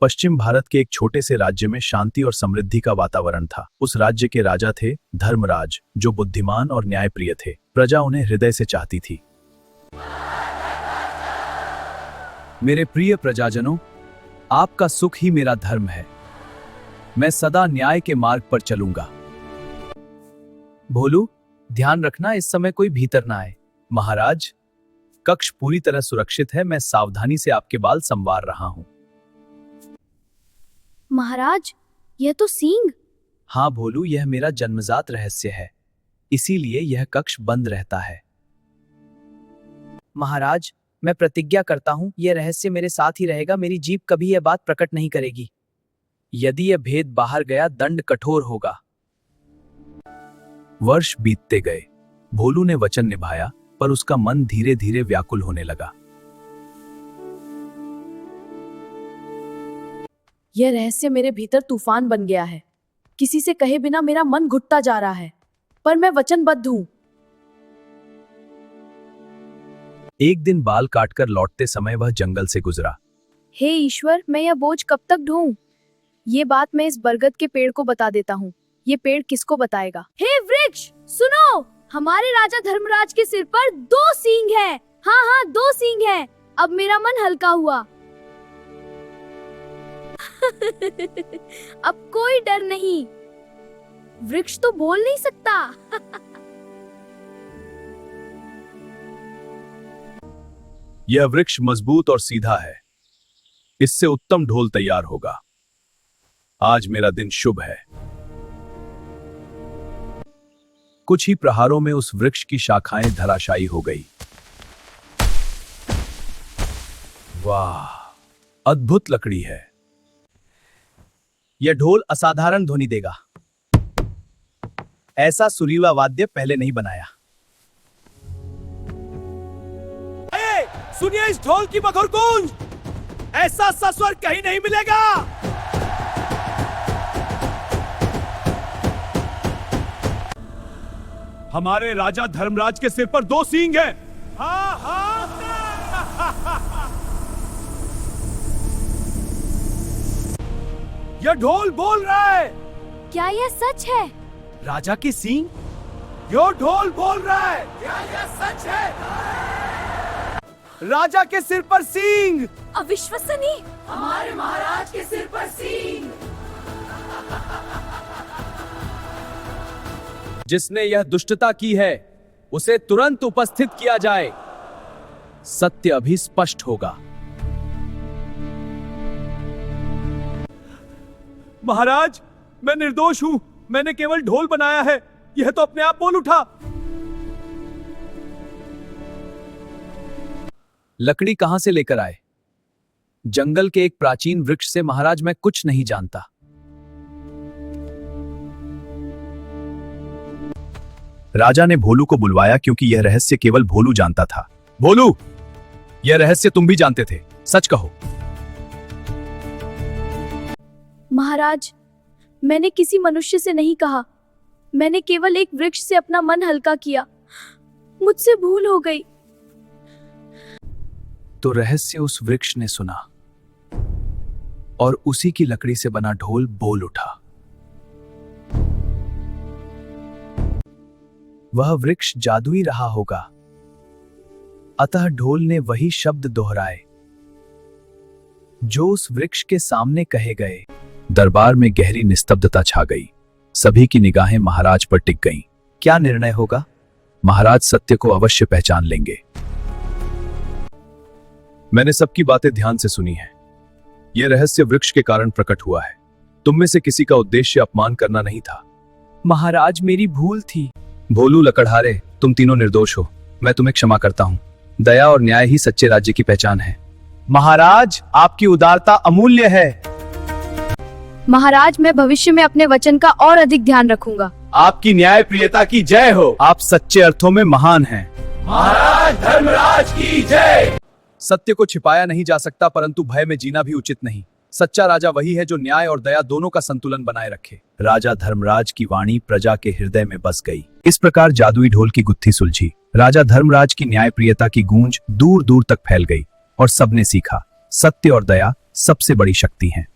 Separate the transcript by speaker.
Speaker 1: पश्चिम भारत के एक छोटे से राज्य में शांति और समृद्धि का वातावरण था। उस राज्य के राजा थे धर्मराज, जो बुद्धिमान और न्यायप्रिय थे। प्रजा उन्हें हृदय से चाहती थी। मेरे प्रिय प्रजाजनों, आपका सुख ही मेरा धर्म है। मैं सदा न्याय के मार्ग पर चलूंगा। भोलू, ध्यान रखना इस समय कोई भीतर ना आए। महाराज, कक्ष पूरी तरह सुरक्षित है। मैं सावधानी से आपके बाल संवार रहा हूं।
Speaker 2: महाराज, यह तो सींग।
Speaker 1: हाँ भोलू, यह मेरा जन्मजात रहस्य है, इसीलिए यह कक्ष बंद रहता है।
Speaker 3: महाराज, मैं प्रतिज्ञा करता हूं, यह रहस्य मेरे साथ ही रहेगा। मेरी जीभ कभी यह बात प्रकट नहीं करेगी।
Speaker 1: यदि यह भेद बाहर गया, दंड कठोर होगा। वर्ष बीतते गए। भोलू ने वचन निभाया, पर उसका मन धीरे धीरे व्याकुल होने लगा।
Speaker 2: यह रहस्य मेरे भीतर तूफान बन गया है। किसी से कहे बिना मेरा मन घुटता जा रहा है, पर मैं वचनबद्ध हूं।
Speaker 1: एक दिन बाल काटकर लौटते समय वह जंगल से गुजरा।
Speaker 2: हे ईश्वर, मैं यह बोझ कब तक ढोऊं? ये बात मैं इस बरगद के पेड़ को बता देता हूँ। ये पेड़ किसको बताएगा? हे वृक्ष, सुनो! हमारे राजा धर्मराज के सिर पर 2 सींग हैं। हाँ हाँ, 2 सींग हैं। अब मेरा मन हल्का हुआ। अब कोई डर नहीं। वृक्ष तो बोल नहीं सकता।
Speaker 1: यह वृक्ष मजबूत और सीधा है। इससे उत्तम ढोल तैयार होगा। आज मेरा दिन शुभ है। कुछ ही प्रहारों में उस वृक्ष की शाखाएं धराशायी हो गई। वाह, अद्भुत लकड़ी है।
Speaker 3: यह ढोल असाधारण ध्वनि देगा। ऐसा सुरीला वाद्य पहले नहीं बनाया। सुनिए इस ढोल की मधुर गूंज। ऐसा स्वर कहीं नहीं मिलेगा।
Speaker 1: हमारे राजा धर्मराज के सिर पर 2 सींग हैं।
Speaker 3: हाँ हाँ। यह ढोल बोल रहा है।
Speaker 2: क्या यह सच है?
Speaker 3: राजा के सींग? यह ढोल बोल रहा है। क्या यह सच है? राजा के सिर पर सींग।
Speaker 2: अविश्वसनीय।
Speaker 4: हमारे महाराज के सिर पर सींग।
Speaker 3: जिसने यह दुष्टता की है, उसे तुरंत उपस्थित किया जाए।
Speaker 1: सत्य अभी स्पष्ट होगा।
Speaker 3: महाराज, मैं निर्दोष हूं। मैंने केवल ढोल बनाया है। यह तो अपने आप बोल उठा।
Speaker 1: लकड़ी कहां से लेकर आए? जंगल के एक प्राचीन वृक्ष से। महाराज, मैं कुछ नहीं जानता। राजा ने भोलू को बुलवाया, क्योंकि यह रहस्य केवल भोलू जानता था। भोलू, यह रहस्य तुम भी जानते थे, सच कहो।
Speaker 2: महाराज, मैंने किसी मनुष्य से नहीं कहा। मैंने केवल एक वृक्ष से अपना मन हल्का किया। मुझसे भूल हो गई।
Speaker 1: तो रहस्य उस वृक्ष ने सुना और उसी की लकड़ी से बना ढोल बोल उठा। वह वृक्ष जादुई रहा होगा। अतः ढोल ने वही शब्द दोहराए जो उस वृक्ष के सामने कहे गए। दरबार में गहरी निस्तब्धता छा गई। सभी की निगाहें महाराज पर टिक गईं। क्या निर्णय होगा? महाराज सत्य को अवश्य पहचान लेंगे। मैंने सबकी बातें ध्यान से सुनी हैं। यह रहस्य वृक्ष के कारण प्रकट हुआ है। तुम में से किसी का उद्देश्य अपमान करना नहीं था।
Speaker 3: महाराज, मेरी भूल थी।
Speaker 1: भोलू, लकड़हारे, तुम तीनों निर्दोष हो। मैं तुम्हें क्षमा करता हूं। दया और न्याय ही सच्चे राज्य की पहचान है।
Speaker 3: महाराज, आपकी उदारता अमूल्य है।
Speaker 2: महाराज, मैं भविष्य में अपने वचन का और अधिक ध्यान रखूंगा।
Speaker 3: आपकी न्याय प्रियता की जय हो। आप सच्चे अर्थों में महान हैं।
Speaker 4: महाराज धर्मराज की जय।
Speaker 1: सत्य को छिपाया नहीं जा सकता, परंतु भय में जीना भी उचित नहीं। सच्चा राजा वही है जो न्याय और दया दोनों का संतुलन बनाए रखे। राजा धर्मराज की वाणी प्रजा के हृदय में बस गई। इस प्रकार जादुई ढोल की गुत्थी सुलझी। राजा धर्मराज की न्यायप्रियता की गूंज दूर दूर तक फैल गई और सबने सीखा, सत्य और दया सबसे बड़ी शक्ति हैं।